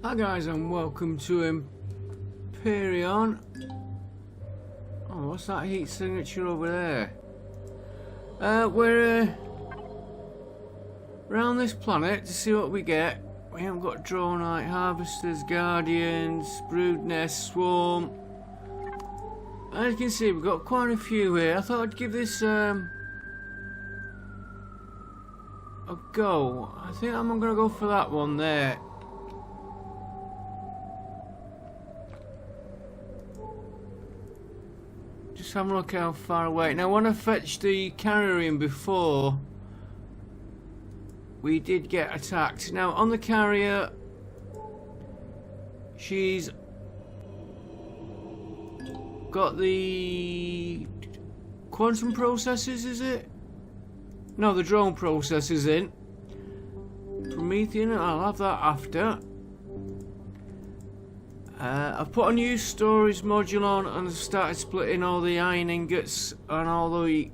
Hi guys, and welcome to Empyrion. Oh, what's that heat signature over there? We're around this planet to see what we get. We haven't got Dronite, Harvesters, Guardians, Brood Nest, Swarm. As you can see, we've got quite a few here. I thought I'd give this a go. I think I'm going to go for that one there. Just have a look how far away. Now, when I fetched the carrier in before, we did get attacked. Now, on the carrier, she's got the quantum processors, is it? No, the drone processors in. Promethean, I'll have that after. I've put a new storage module on and I've started splitting all the iron ingots and all the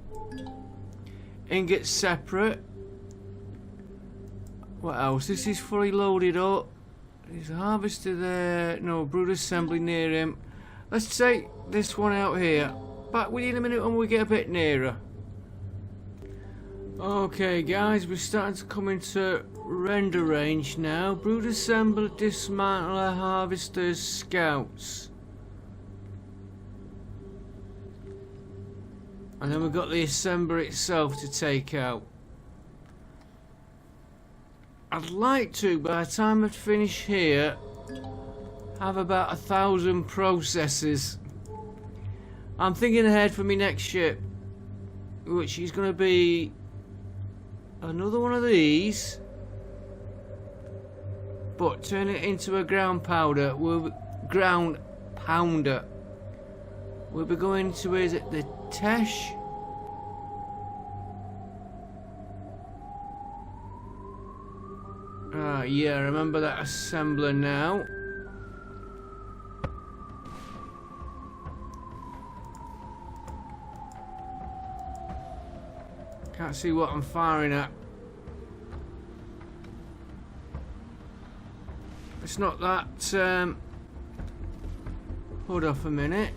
ingots separate. What else? This is fully loaded up. There's a harvester there. No, brood assembly near him. Let's take this one out here. Back with you in a minute when we get a bit nearer. Okay guys, we're starting to come into render range now. Brood assembler, dismantler, harvesters, scouts. And then we've got the assembler itself to take out. I'd like to, by the time I finish here, have about 1,000 processors. I'm thinking ahead for my next ship, which is going to be another one of these, but turn it into a ground pounder. We'll be going to, is it the Tesh? Yeah, I remember that assembler now. Can't see what I'm firing at. It's not that hold off a minute.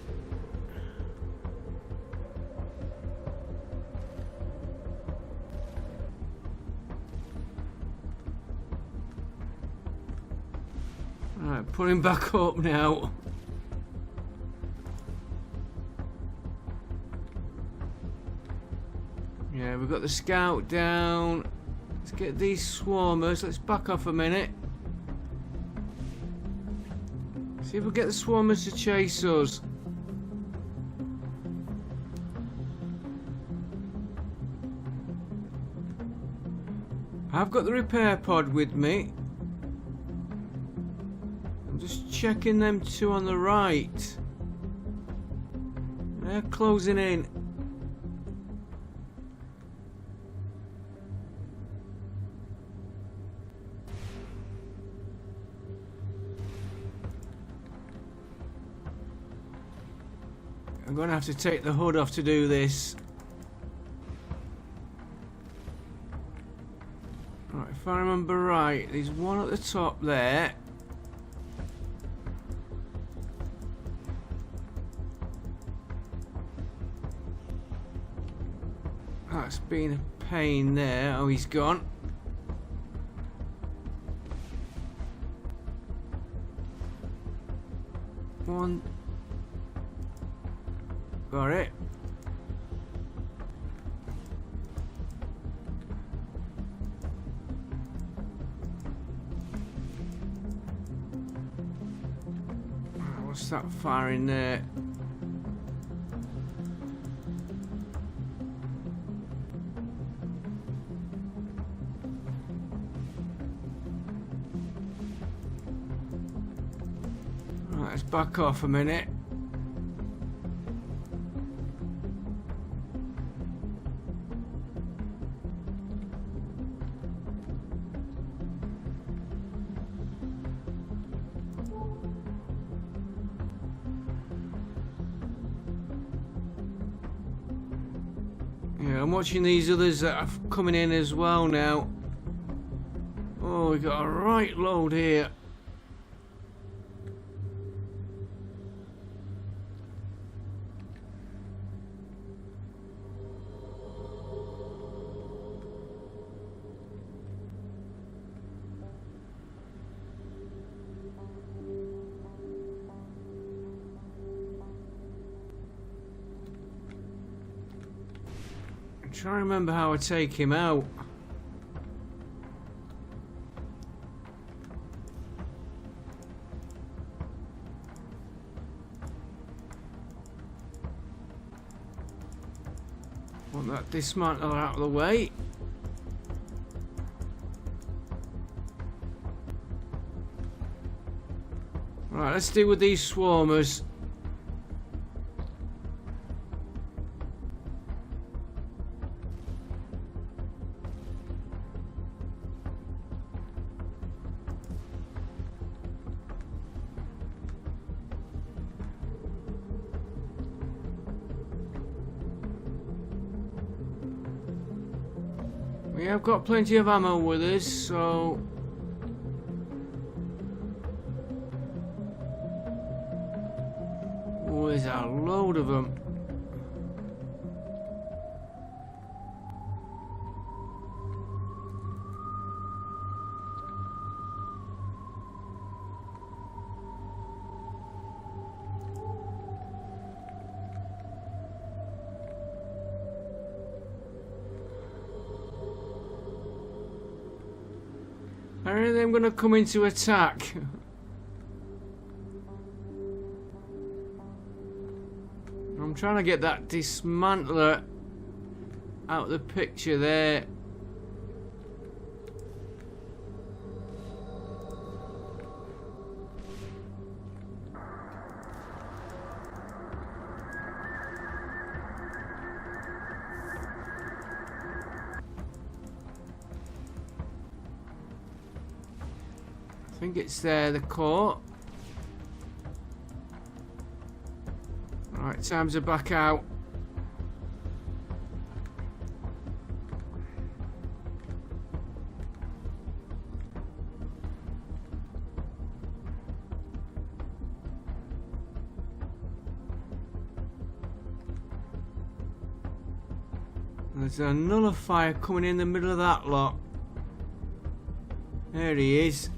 Alright, putting back up now. Yeah, we've got the scout down. Let's get these swarmers. Let's back off a minute. See if we get the swarmers to chase us. I've got the repair pod with me. I'm just checking them two on the right. They're closing in. I'm going to have to take the hood off to do this. Right, if I remember right, there's one at the top there. That's been a pain there. Oh, he's gone. One. Got it. What's that firing there? Right, let's back off a minute. Yeah, I'm watching these others that are coming in as well now. Oh, we got a right load here. trying to remember how I take him out. Want that dismantler out of the way. Right, let's deal with these swarmers. We have got plenty of ammo with us, so... Oh, there's a load of them. Are any of them going to come into attack? I'm trying to get that dismantler out of the picture there. I think it's there, the core. Alright, time to back out. There's a nullifier coming in the middle of that lot. There he is.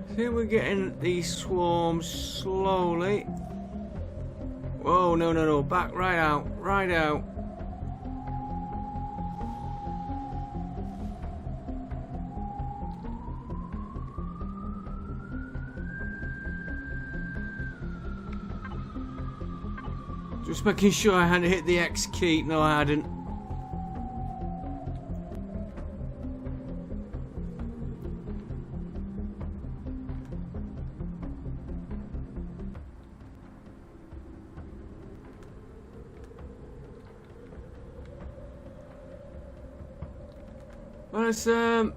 I think we're getting these swarms slowly. Whoa, no, no, no. Back right out. Right out. Just making sure I hadn't hit the X key. No, I hadn't. Well, it's, I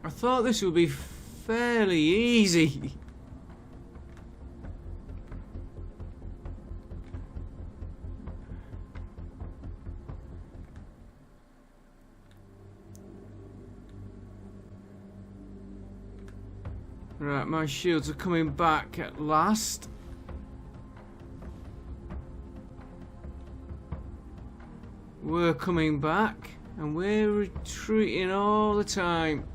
thought this would be fairly easy. Right, my shields are coming back at last. We're coming back. And we're retreating all the time.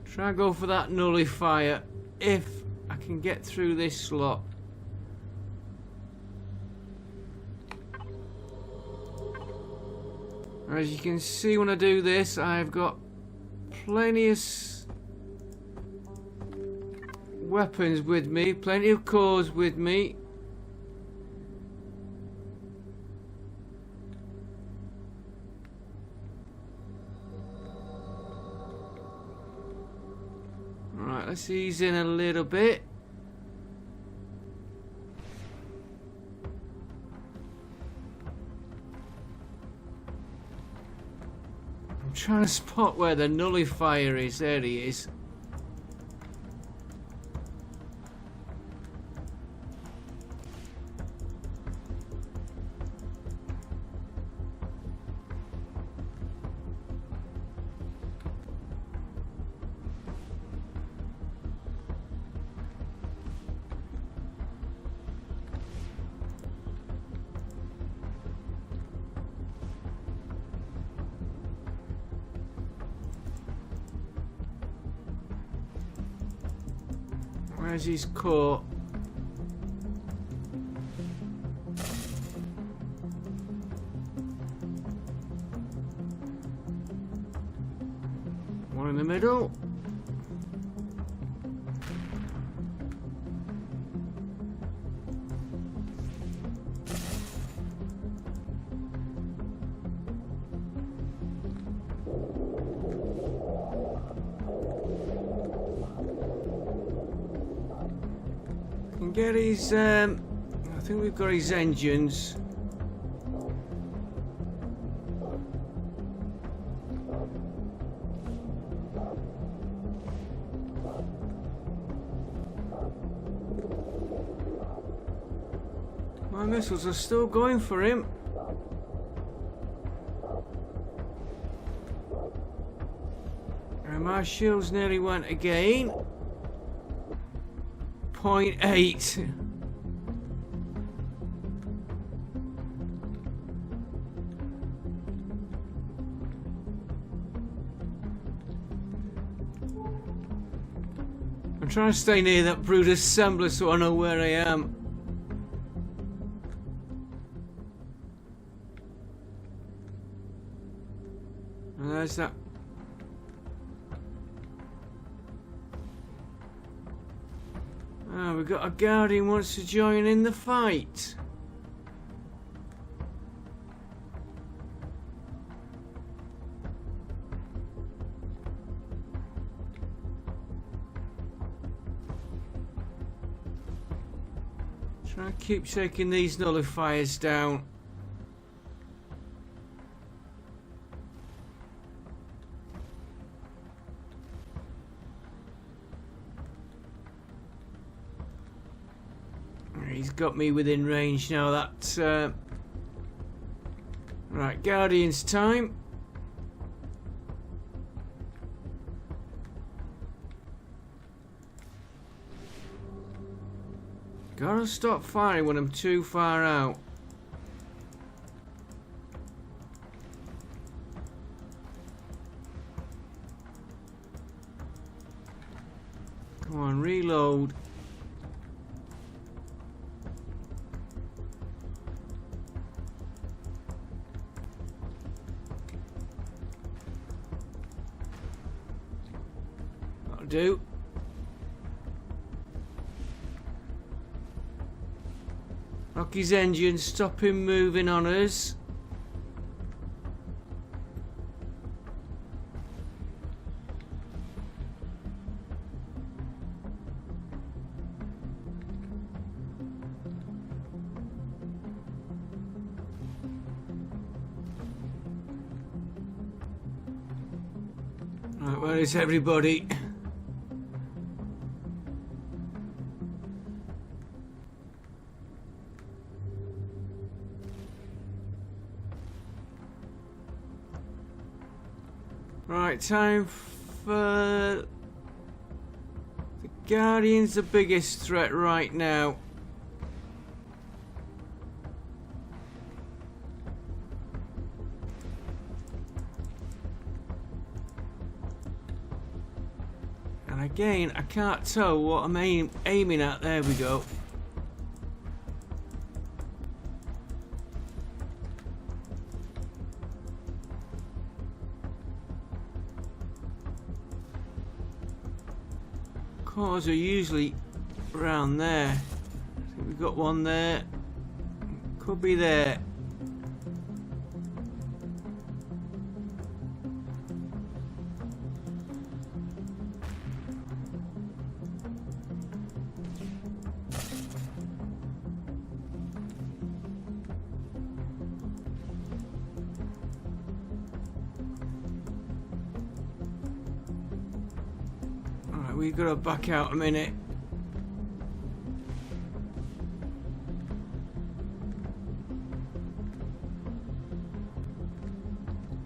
Try and go for that nullifier if I can get through this slot. As you can see, when I do this, I've got plenty of weapons with me, plenty of cores with me. Right, let's ease in a little bit. I'm trying to spot where the nullifier is. There he is. Where's his coat? One in the middle. Can get his I think we've got his engines. My missiles are still going for him. And my shields nearly went again. 0.8. I'm trying to stay near that brute assembler so I know where I am. And there's that. Ah, we've got a Guardian who wants to join in the fight. Try and keep taking these nullifiers down. He's got me within range now. That's right. Guardian's time. Gotta stop firing when I'm too far out. Come on, reload. That'll do. Lock his engine, stop him moving on us. Right, where is everybody? Right, time for the Guardian's the biggest threat right now. And again, I can't tell what I'm aiming at. There we go. Cores are usually around there. I think we've got one there. Could be there. We've got to back out a minute.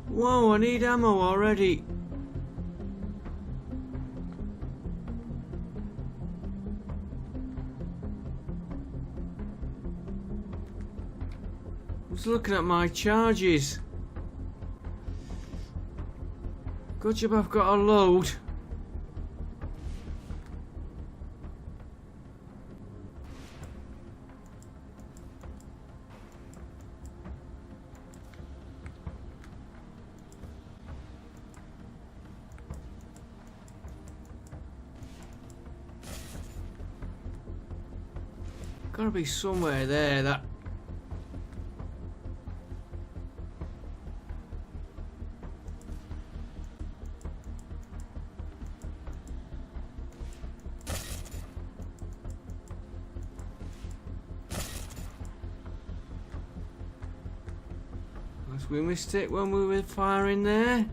Whoa, I need ammo already. I was looking at my charges. Good job I've got a load. Gotta be somewhere there that... Unless we missed it when we were firing there.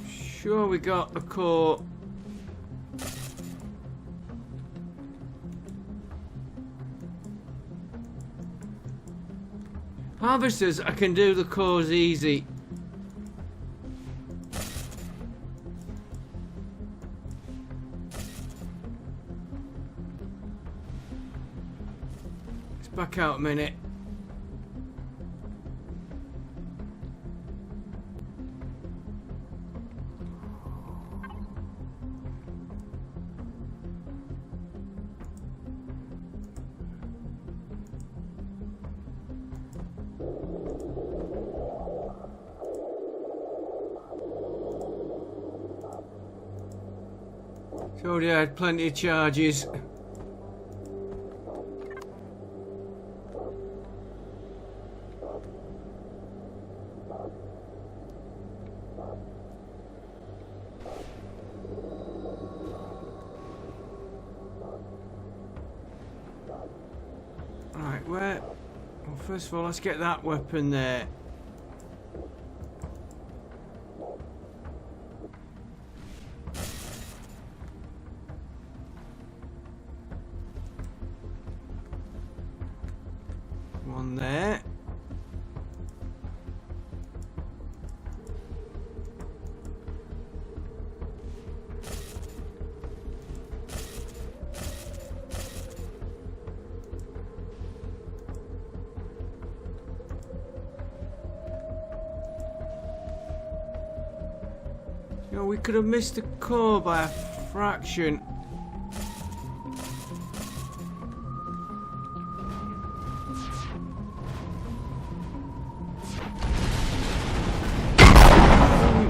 Sure we got the core. Harvesters, I can do the cores easy. Let's back out a minute. Told you I had plenty of charges. Right, where? Well, first of all, let's get that weapon there. One there. You know, we could have missed the core by a fraction.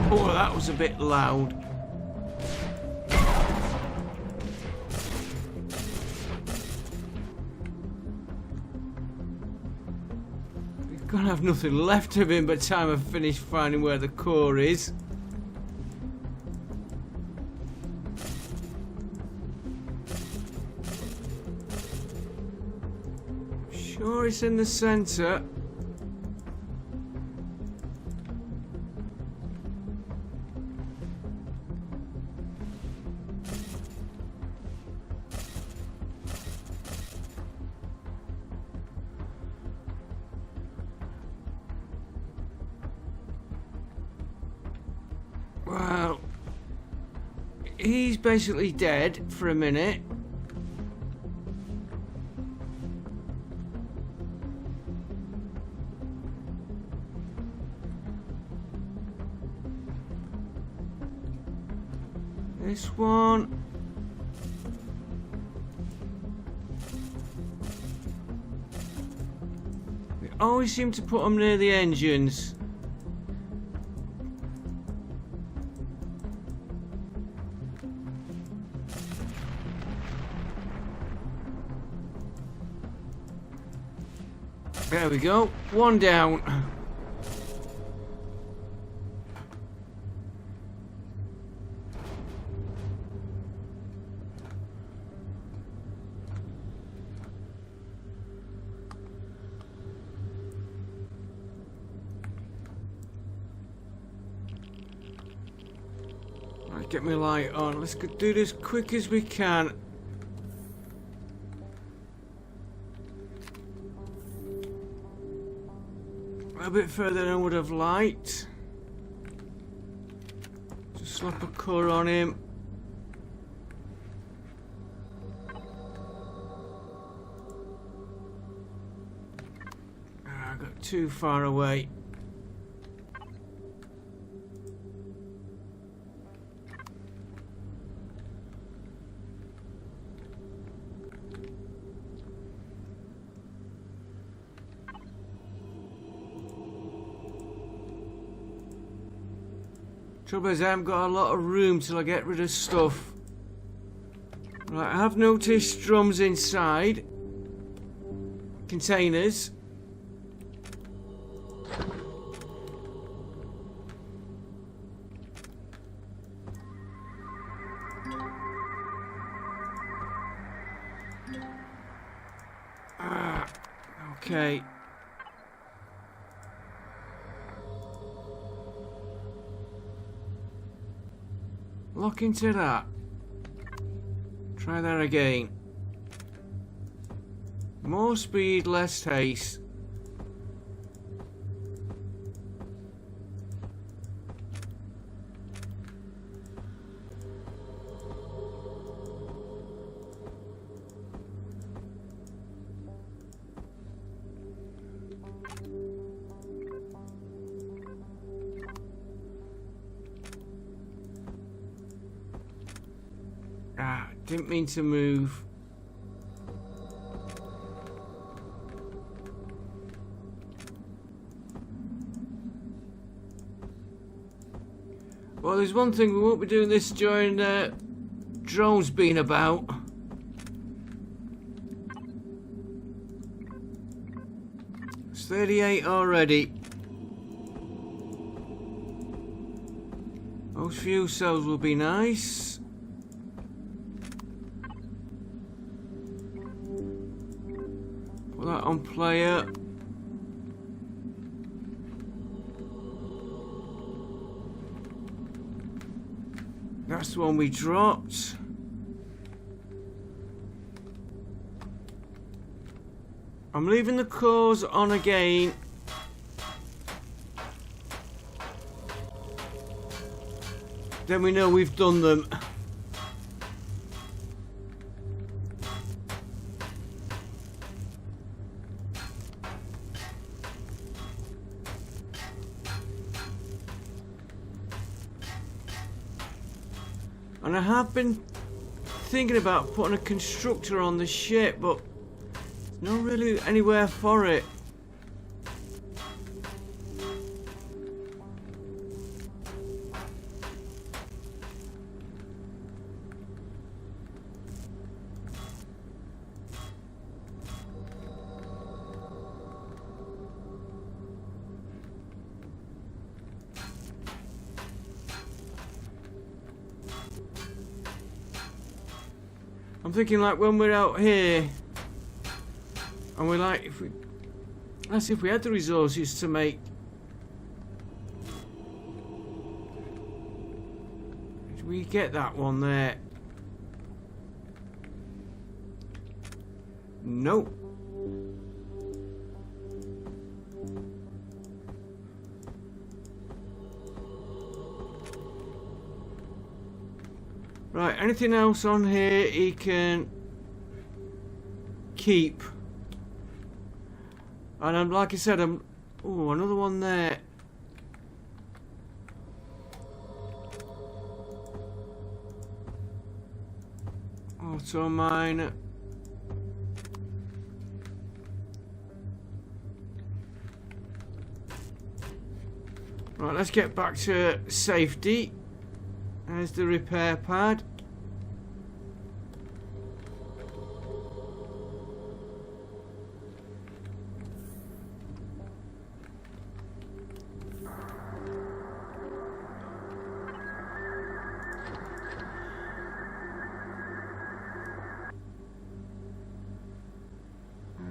Oh, that was a bit loud. We've got to have nothing left of him by the time I've finished finding where the core is. Sure, it's in the center. Well, he's basically dead for a minute. This one. We always seem to put them near the engines. There we go. One down. Right, get my light on. Let's do this quick as we can. A bit further than I would have liked. Just slap a core on him. I got too far away. Trouble is, I haven't got a lot of room till I get rid of stuff. Right, I have noticed drums inside. Containers. Okay. Lock into that. Try that again. More speed, less haste. Didn't mean to move. Well, there's one thing, we won't be doing this during drones being about. It's 38 already. Those fuel cells will be nice. Put that on player. That's the one we dropped. I'm leaving the cores on again. Then we know we've done them. And I have been thinking about putting a constructor on the ship, but not really anywhere for it. I'm thinking like when we're out here and we're like, let's see if we had the resources to make. Did we get that one there? Nope. Right, anything else on here he can keep. And I'm like I said, oh, another one there. Auto mine. Right, let's get back to safety. There's the repair pad.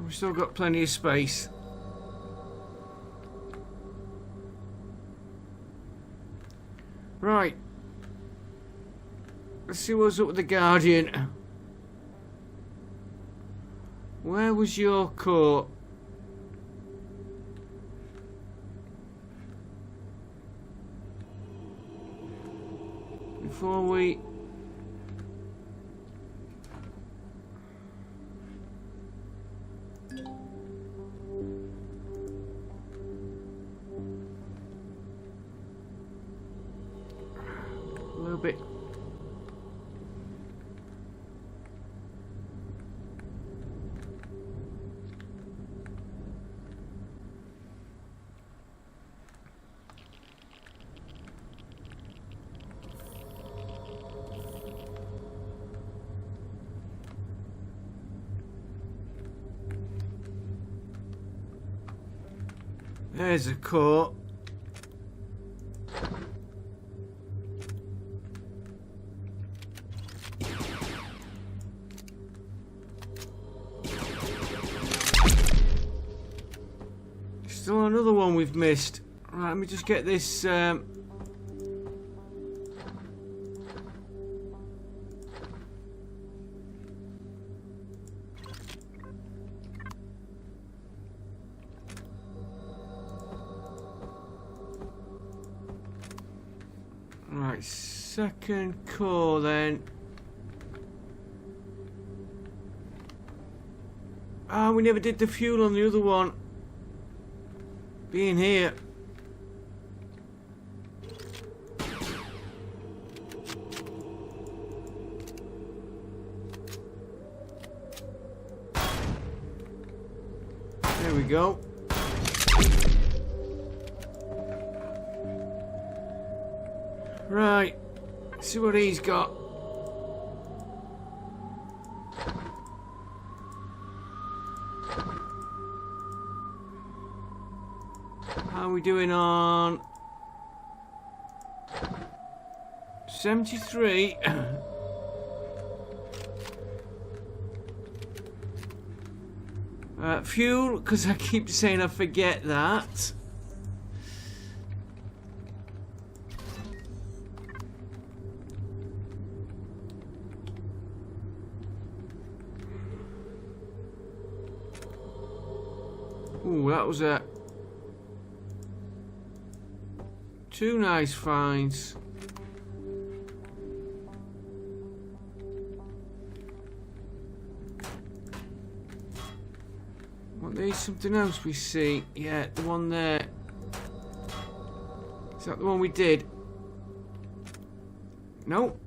We've still got plenty of space. Right. Let's see what's up with the Guardian. Where was your core? Before we... A little bit... There's a core. Still another one we've missed. Right, let me just get this. Right, second core then. Ah, we never did the fuel on the other one. Being here. There we go. Right, see what he's got. How are we doing on 73? Fuel, because I keep saying I forget that. Ooh, that was a two nice finds. What, there's something else we see. Yeah, the one there. Is that the one we did? No.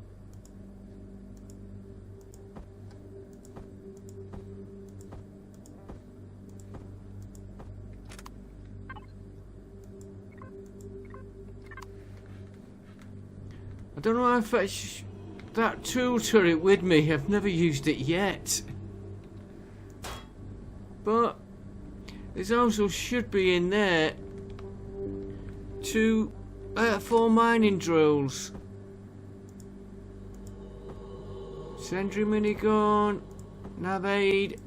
I don't know how I fetch that tool turret with me. I've never used it yet. But there's also should be in there 4 mining drills. Sentry minigun, nav aid.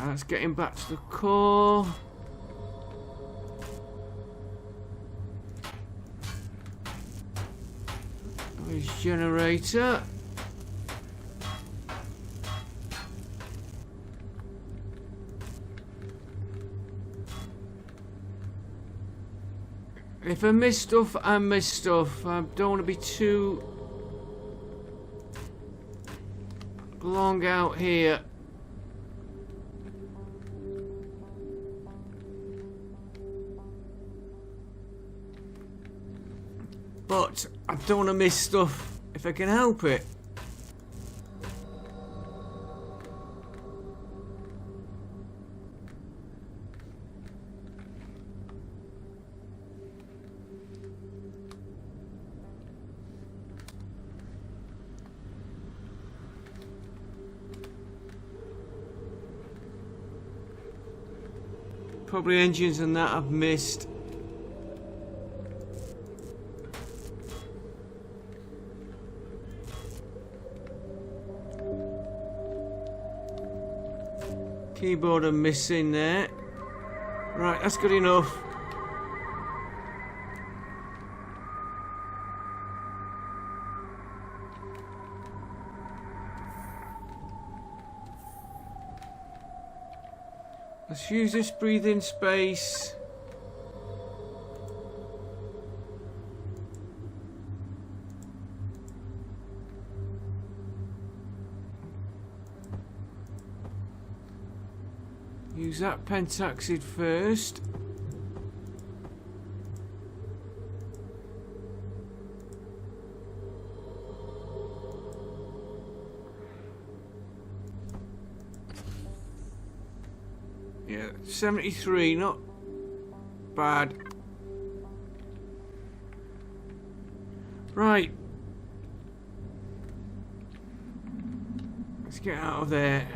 Let's get him back to the core. His generator. If I miss stuff, I miss stuff. I don't want to be too long out here. But I don't want to miss stuff if I can help it. Probably engines and that I've missed. Keyboard I'm missing there. Right, that's good enough. Let's use this breathing space. Use that pentaxid first. Yeah, 73, not bad. Right. Let's get out of there.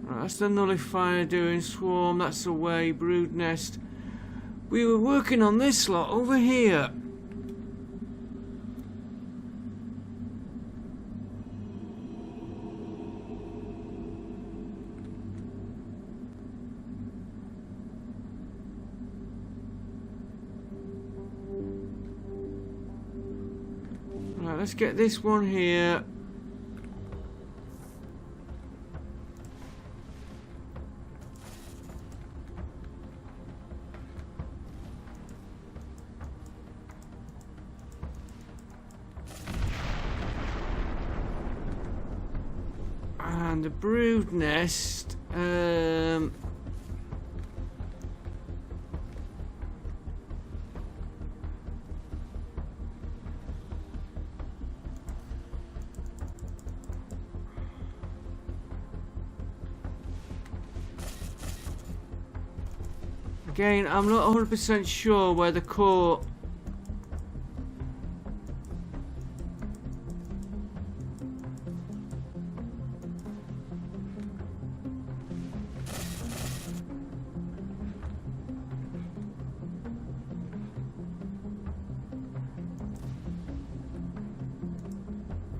Right, that's the nullifier doing. Swarm, that's away. Brood nest. We were working on this lot over here. Right, let's get this one here. And the brood nest. Again, I'm not 100% sure where the core.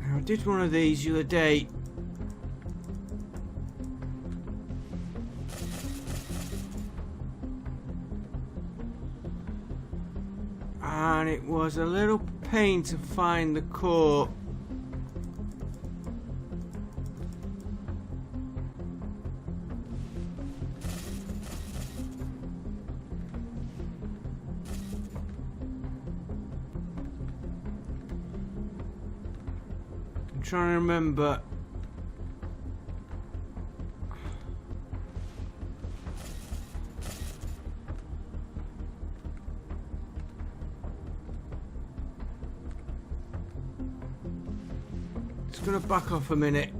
I did one of these the other day. And it was a little pain to find the core. I'm trying to remember. Just gonna back off a minute.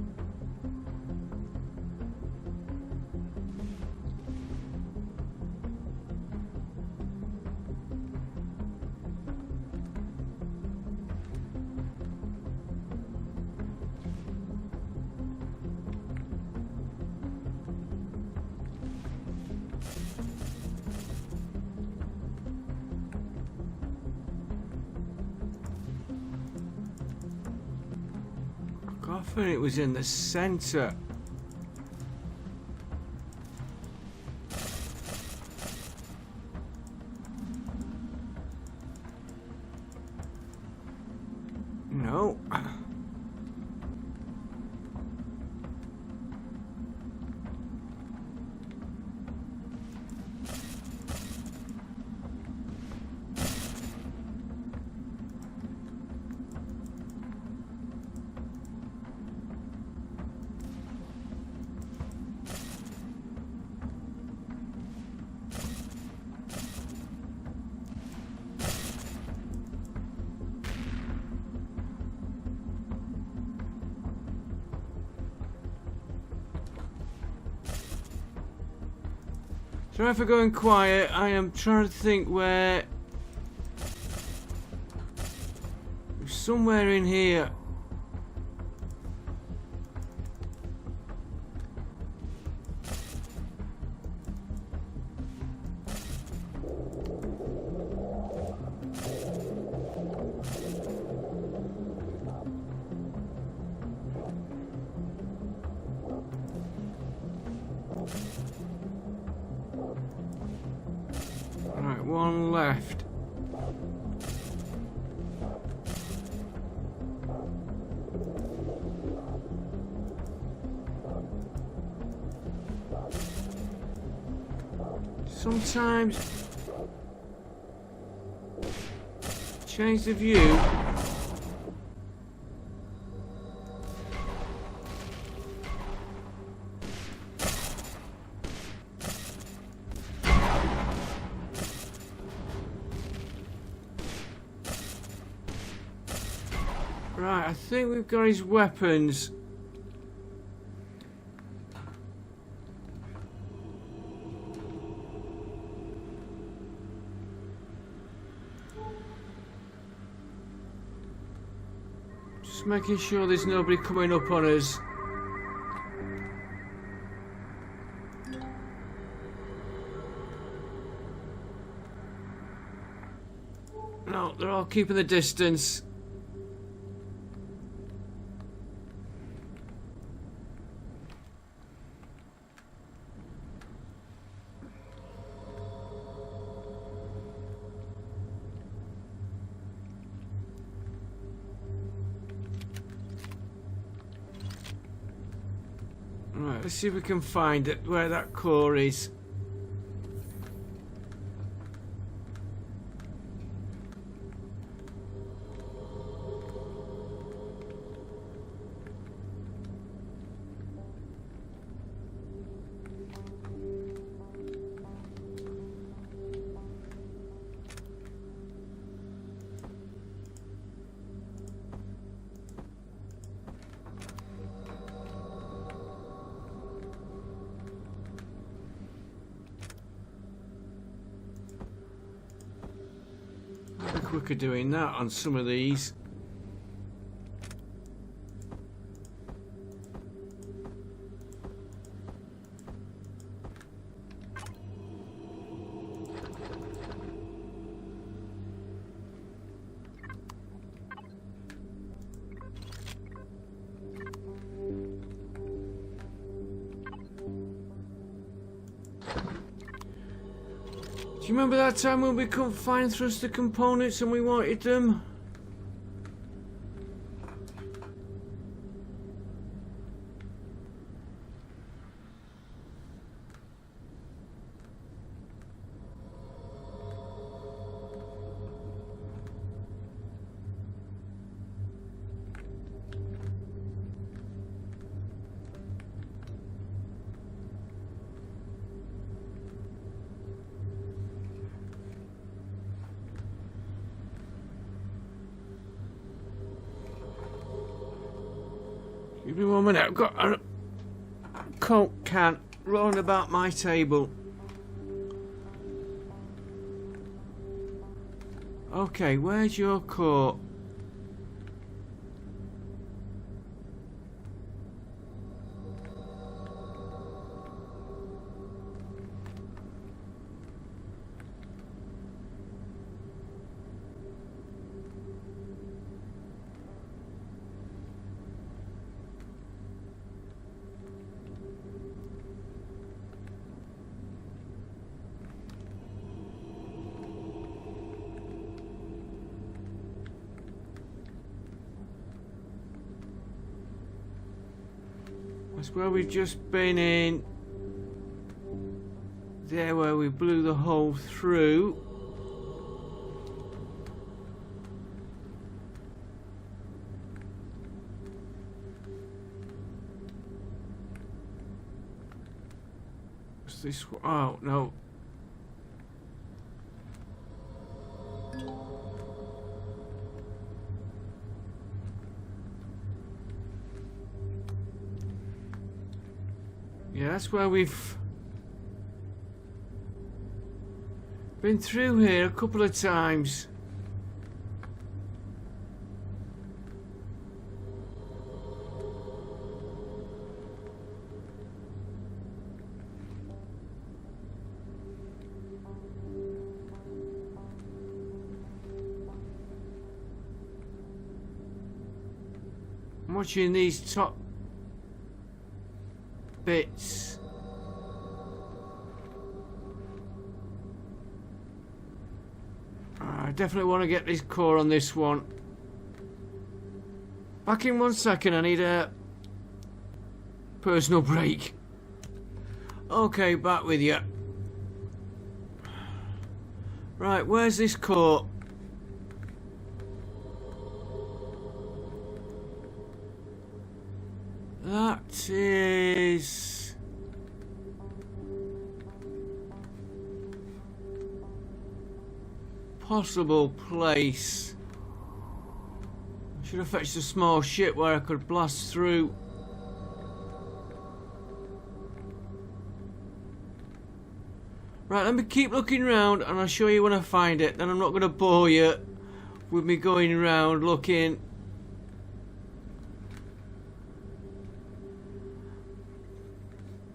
I thought it was in the center. No. Sorry for going quiet. I am trying to think where. Somewhere in here. Right, one left. Sometimes change the view. Right, I think we've got his weapons. Just making sure there's nobody coming up on us. No, they're all keeping the distance. Right, let's see if we can find it, where that core is. Quicker doing that on some of these. Do you remember that time when we couldn't find thruster components and we wanted them? Give me 1 minute, I've got a Coke can rolling about my table. Okay, where's your core? That's where we've just been in. There where we blew the hole through. What's this? Oh, no. Yeah, that's where we've been through here a couple of times. I'm watching these top bits. I definitely want to get this core on this one. Back in 1 second, I need a personal break. Okay, back with you. Right, where's this core? That is possible place. I should have fetched a small ship where I could blast through. Right, let me keep looking around and I'll show you when I find it. Then I'm not going to bore you with me going around looking.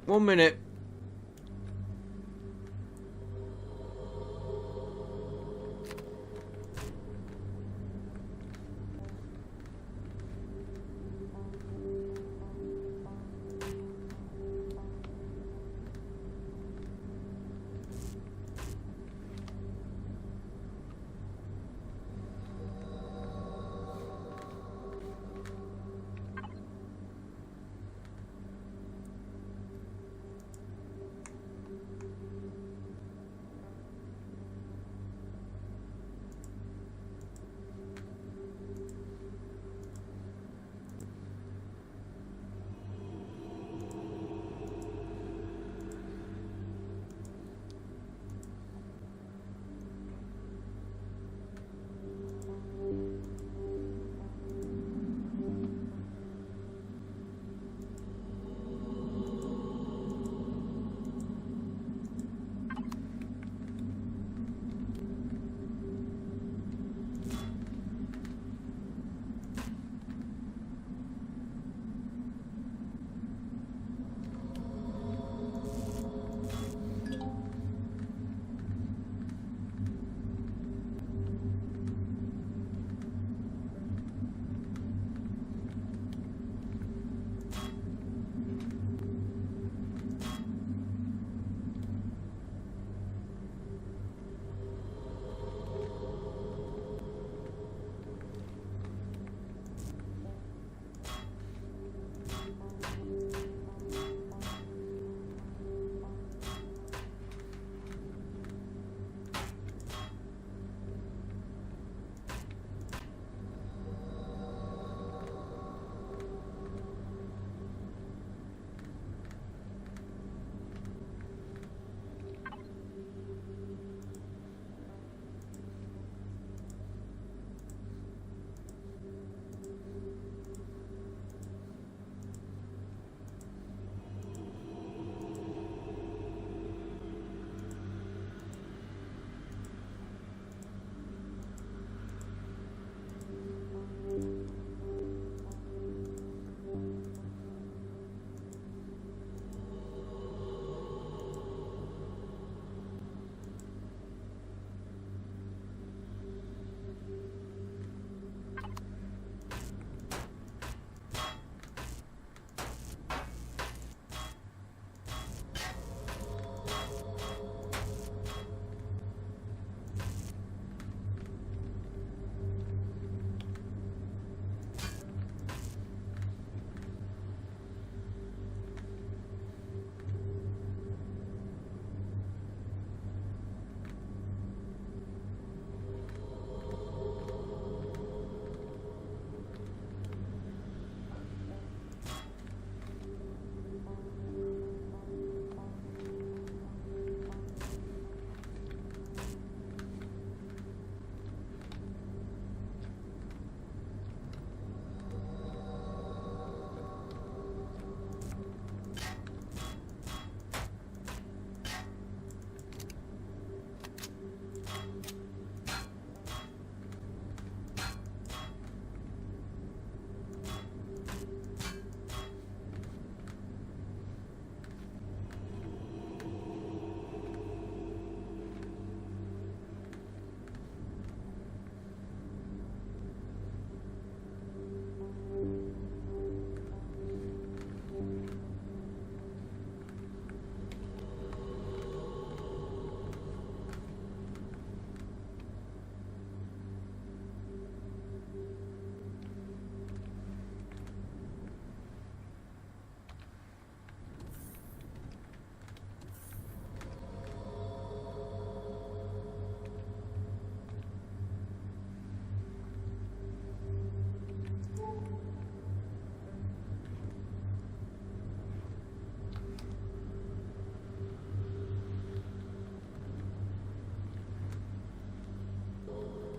1 minute.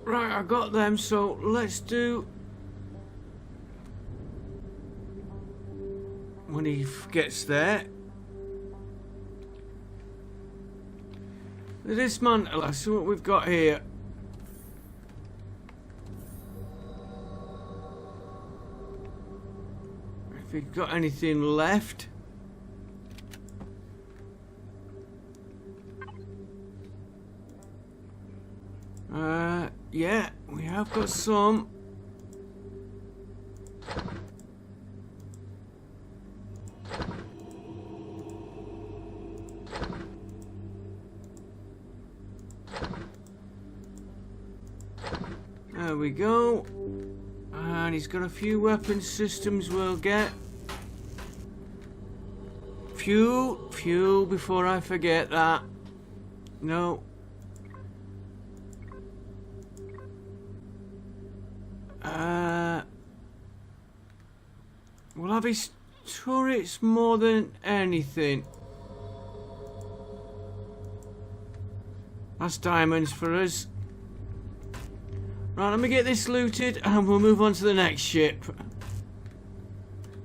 Right, I got them, so let's do... When he gets there... The dismantler, see what we've got here. If we've got anything left... Yeah, we have got some. There we go. And he's got a few weapon systems we'll get. Fuel before I forget that. No. We'll have his turrets more than anything. That's diamonds for us. Right, let me get this looted and we'll move on to the next ship.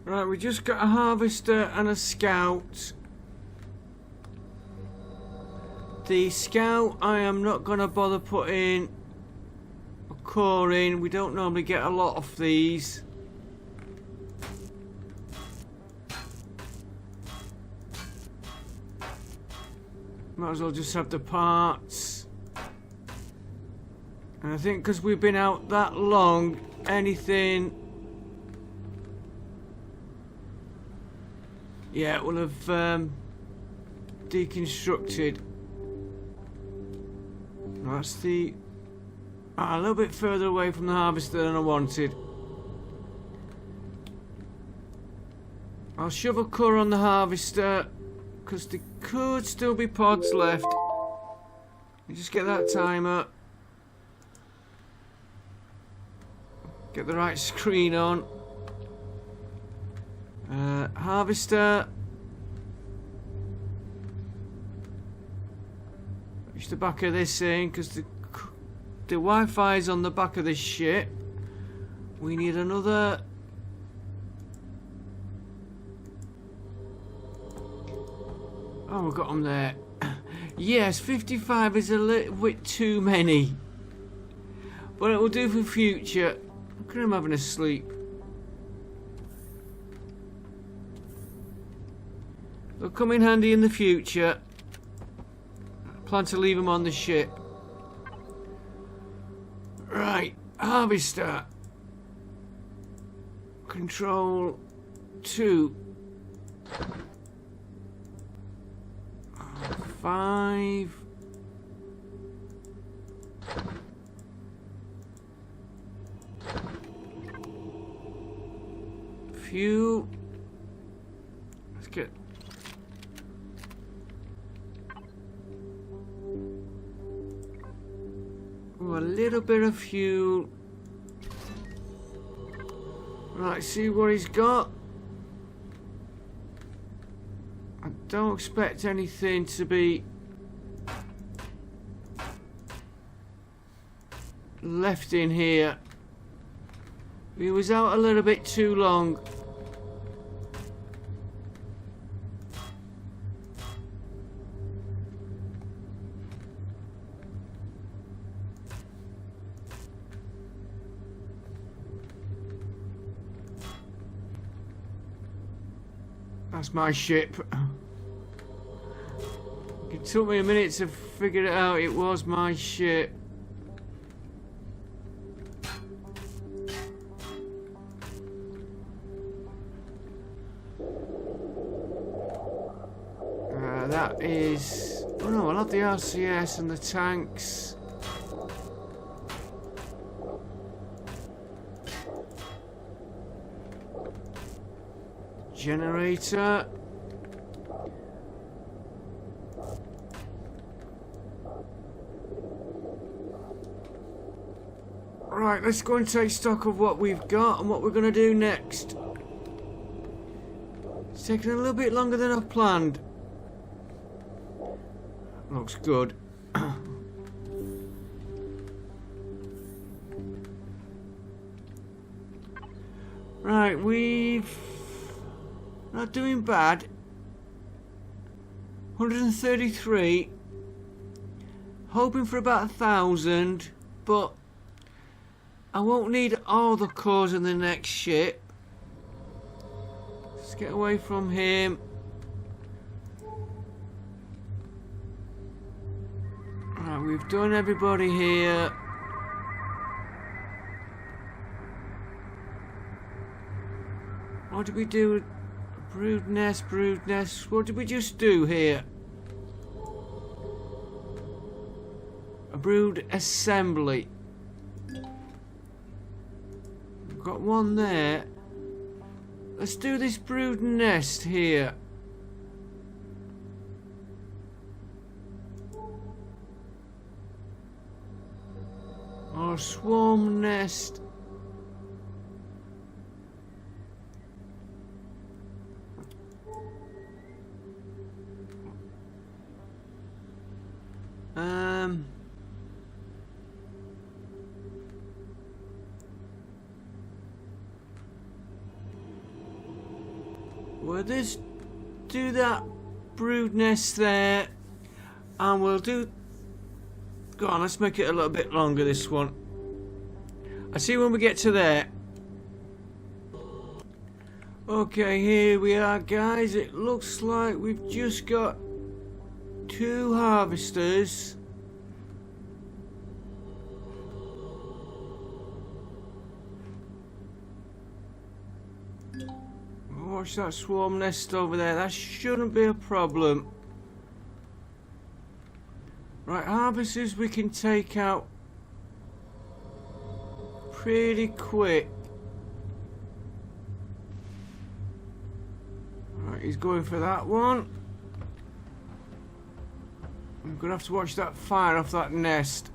Right, we just got a harvester and a scout. The scout I am not going to bother putting a core in. We don't normally get a lot of these. Might as well just have the parts. And I think because we've been out that long, anything... Yeah, it will have deconstructed. That's the... a little bit further away from the harvester than I wanted. I'll shove a core on the harvester, because there could still be pods left. You just get that timer. Get the right screen on. Harvester. Push the back of this in because the Wi-Fi is on the back of this ship. We need another. Oh, we've got them there. Yes, 55 is a little bit too many, but it will do for future. Look at him having a sleep. They'll come in handy in the future. Plan to leave them on the ship. Right, harvester. Control 2. 5. Fuel. Let's get. Ooh, a little bit of fuel. Right, see what he's got. I don't expect anything to be left in here. He was out a little bit too long. That's my ship. It took me a minute to figure it out. It was my ship. That is... oh no, I'll have the RCS and the tanks. Generator. Right, let's go and take stock of what we've got and what we're going to do next. It's taking a little bit longer than I've planned. Looks good. Right, we've... not doing bad. 133. Hoping for about 1,000, but I won't need all the cores in the next ship. Let's get away from him. Right, we've done everybody here. What did we do? Brood nest, brood nest. What did we just do here? A brood assembly. We've got one there. Let's do this brood nest here. Or swarm nest. We'll just do that brood nest there, and we'll do. Go on, let's make it a little bit longer. This one. I see when we get to there. Okay, here we are, guys. It looks like we've just got 2 harvesters. Watch that swarm nest over there. That shouldn't be a problem. Right, harvesters we can take out pretty quick. Right, he's going for that one. I'm gonna have to watch that fire off that nest.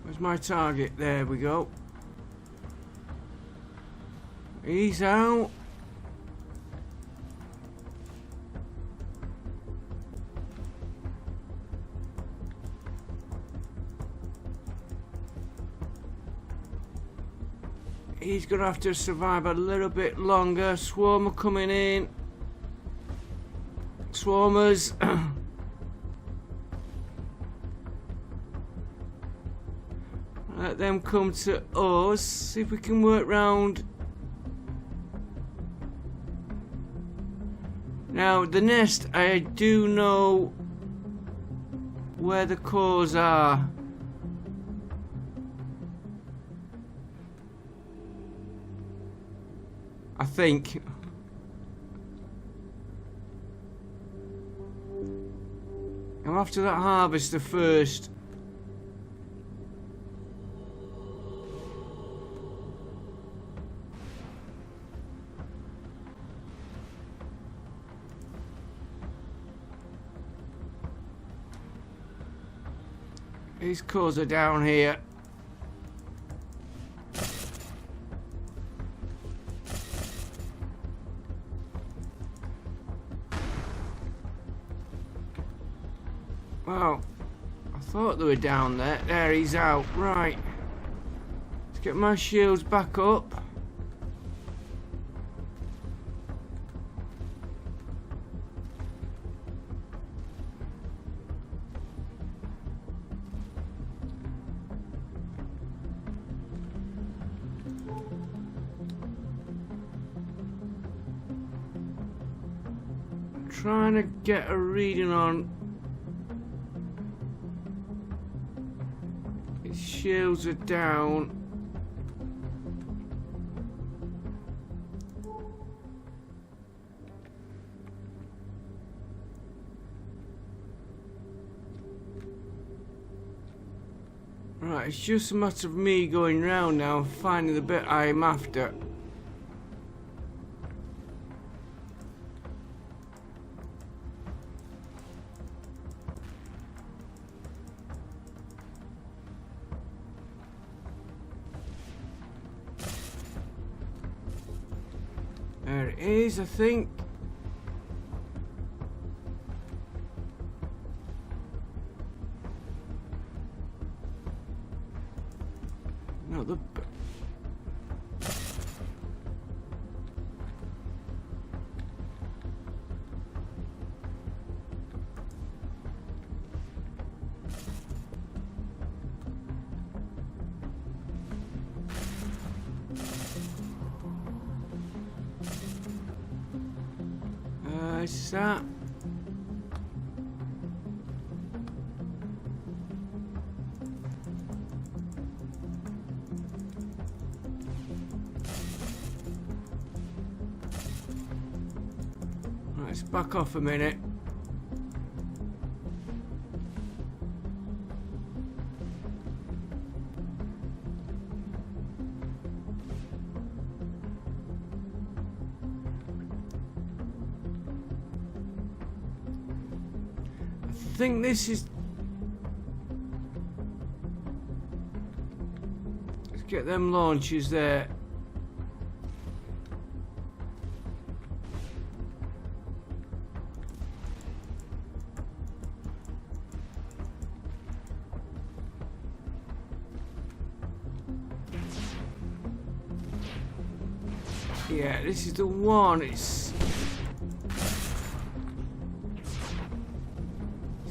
Where's my target? There we go. He's out. He's gonna have to survive a little bit longer. Swarmer coming in. Swarmers. Let them come to us. See if we can work round. Now the nest, I do know where the cores are. I think. I'm after that harvester first. These cores are down here. Well, I thought they were down there. There, he's out. Right. Let's get my shields back up. I'm trying to get a reading on. His shields are down. Right, it's just a matter of me going round now and finding the bit I'm after. There it is, I think. Not the... It's that. Let's back off a minute. I think this is... Let's get them launchers there. Yeah, this is the one. It's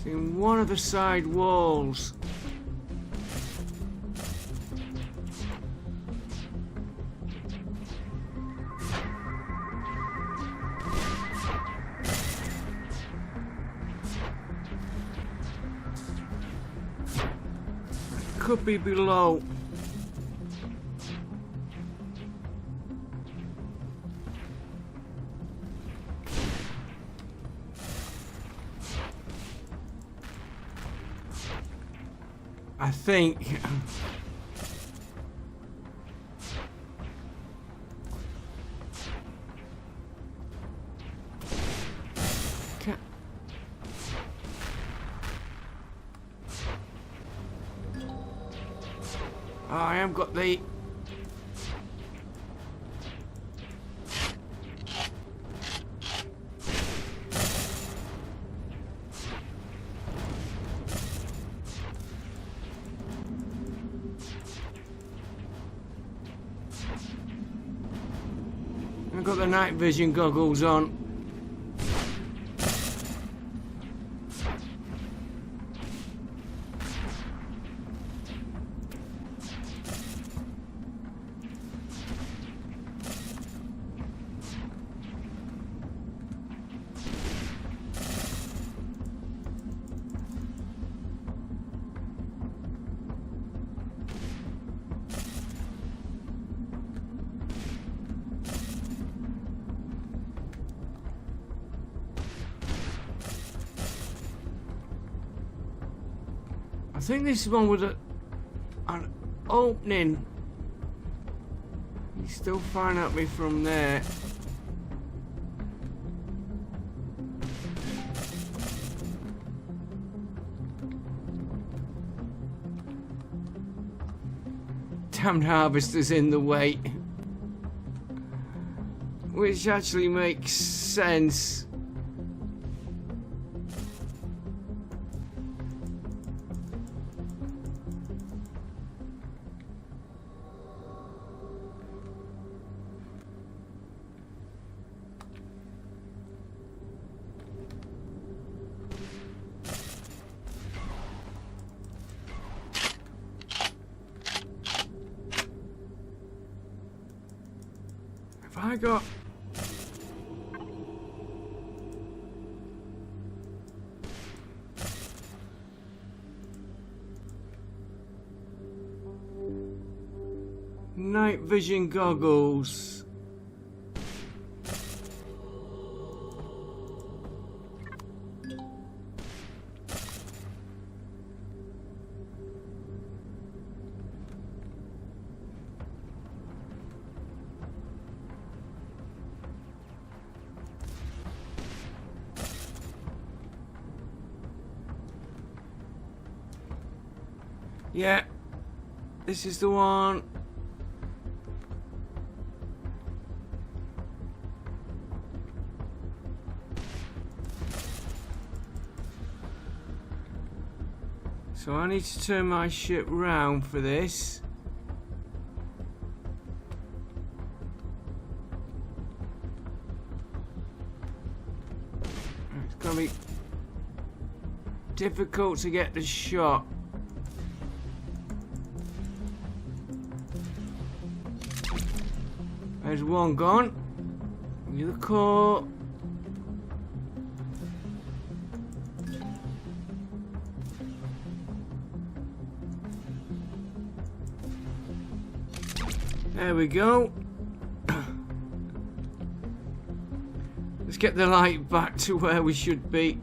in one of the side walls. It could be below. I think. Oh, I have got the... I've got the night vision goggles on. I think this is one with an opening. He's still firing at me from there. Damned harvester's in the way. Which actually makes sense. I got... night vision goggles. Yeah, this is the one. So I need to turn my ship round for this. It's gonna be difficult to get the shot. There's one gone. Give the core. There we go. Let's get the light back to where we should be.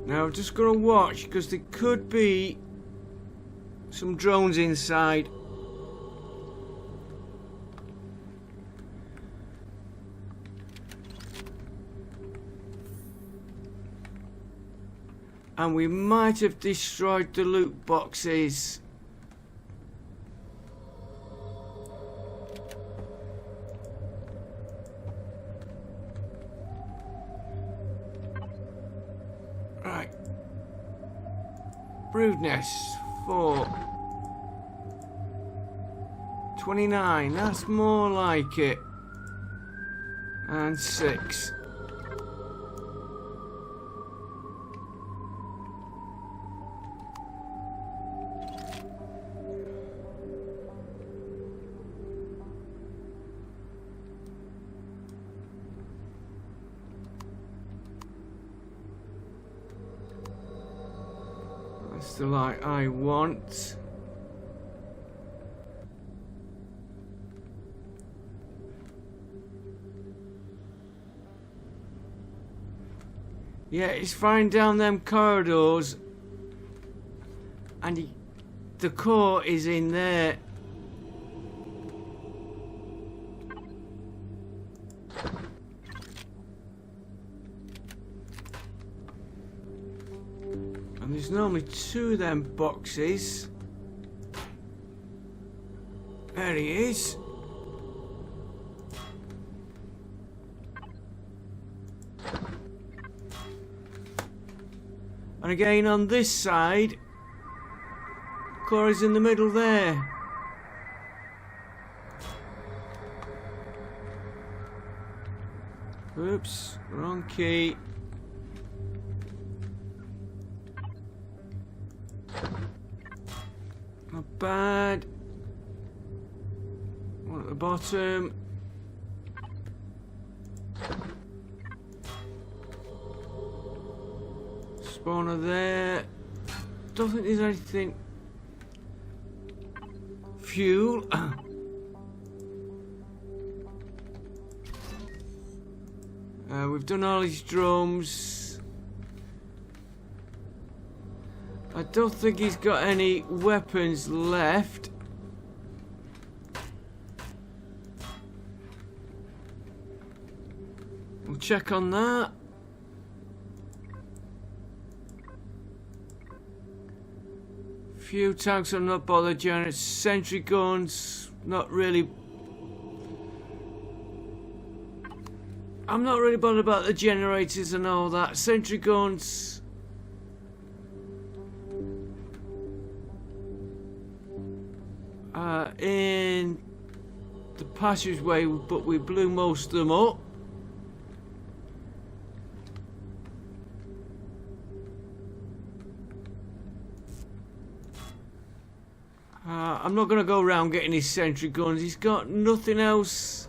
Now I'm just gonna watch, because there could be some drones inside. And we might have destroyed the loot boxes. Right. Broodness 4. 29. That's more like it. And 6. That's the light I want. Yeah, it's flying down them corridors, and the core is in there. And there's normally 2 of them boxes. There he is. And again on this side, core is in the middle there. Oops, wrong key. Not bad. One at the bottom. Spawner there. Don't think there's anything. Fuel. We've done all these drums. I don't think he's got any weapons left. We'll check on that. Few tanks, I'm not bothered. Generators, sentry guns, not really. I'm not really bothered about the generators and all that. Sentry guns. In the passageway, but we blew most of them up. I'm not going to go around getting his sentry guns. He's got nothing else.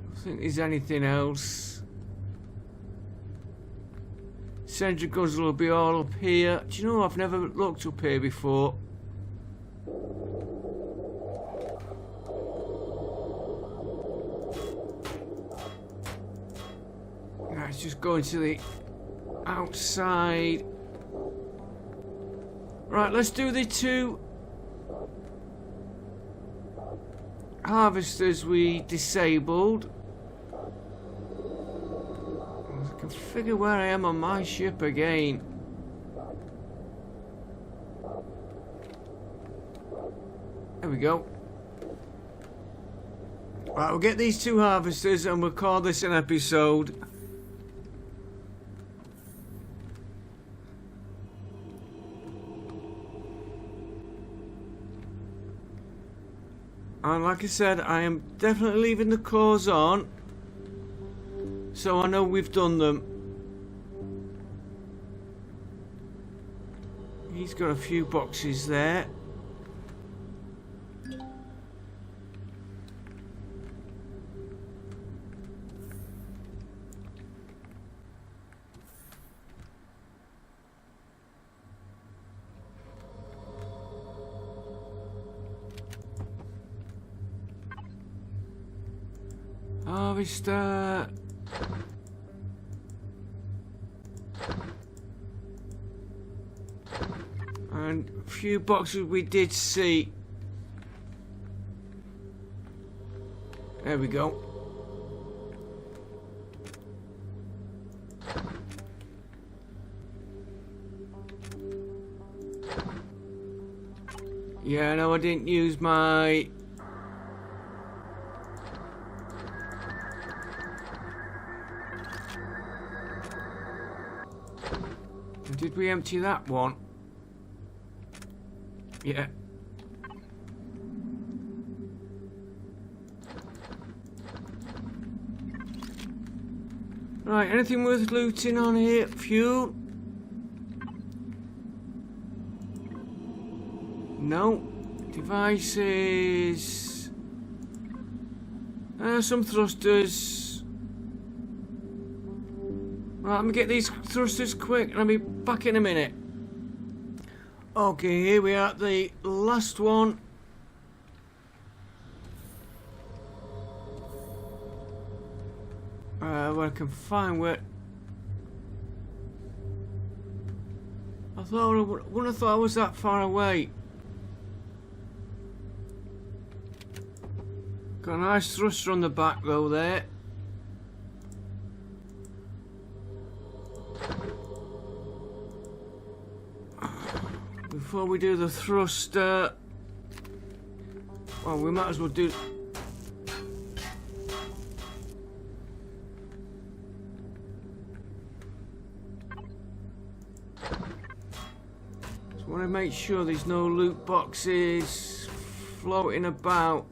I don't think there's anything else. Sentry guns will be all up here. Do you know, I've never looked up here before. Let's just go into the outside. Right, let's do the 2 harvesters we disabled. I can figure where I am on my ship again. There we go. Right, we'll get these 2 harvesters and we'll call this an episode. And like I said, I am definitely leaving the cores on, so I know we've done them. He's got a few boxes there. Harvester. And a few boxes we did see. There we go. Yeah, no, I didn't use my... Did we empty that one? Yeah. Right, anything worth looting on here? Fuel? No. Devices. Some thrusters. Right, let me get these thrusters quick and I'll be back in a minute. Okay, here we are at the last one. Where I can find where... I wouldn't have thought I was that far away. Got a nice thruster on the back though there. Before we do the thruster, well, we might as well do... Just want to make sure there's no loot boxes floating about.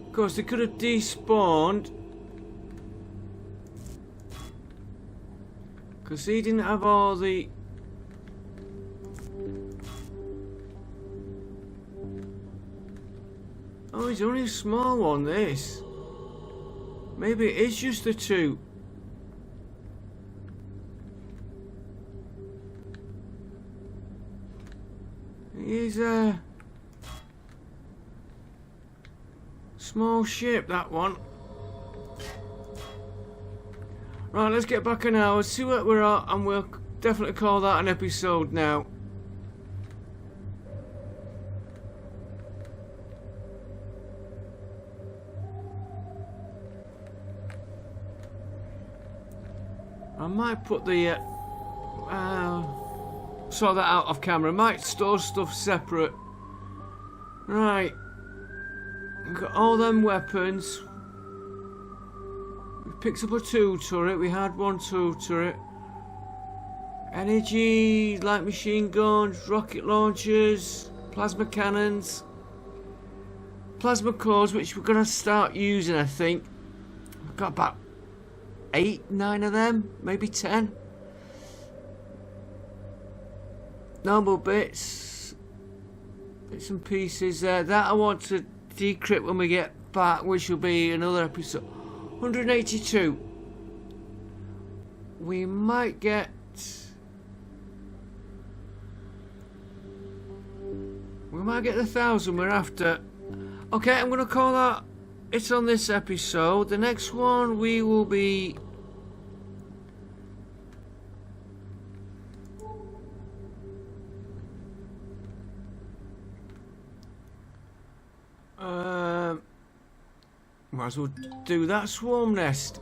Of course, they could have despawned because he didn't have all the... Oh, he's only a small one, this. Maybe it is just the two. He's a small ship, that one. Right, let's get back an hour, see where we're at, and we'll definitely call that an episode now. I might put the sort that out off camera. I might store stuff separate. Right. We've got all them weapons. We picked up a 2 turret. We had 1 2 turret. Energy, light machine guns, rocket launchers, plasma cannons, plasma cores, which we're going to start using, I think. I've got about 8, 9 of them, maybe 10. Normal bits and pieces there. That I want to decrypt when we get back, which will be another episode. 182. We might get... We might get the 1,000 we're after. Okay, I'm going to call that it's on this episode. The next one we will be... might as well do that swarm nest.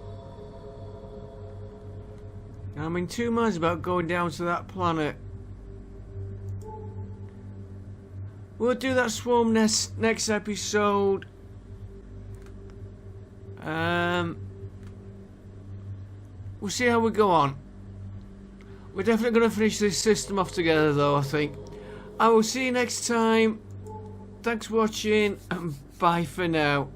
I'm in 2 minds about going down to that planet. We'll do that swarm nest next episode. We'll see how we go on. We're definitely going to finish this system off together though, I think. I will see you next time. Thanks for watching and bye for now.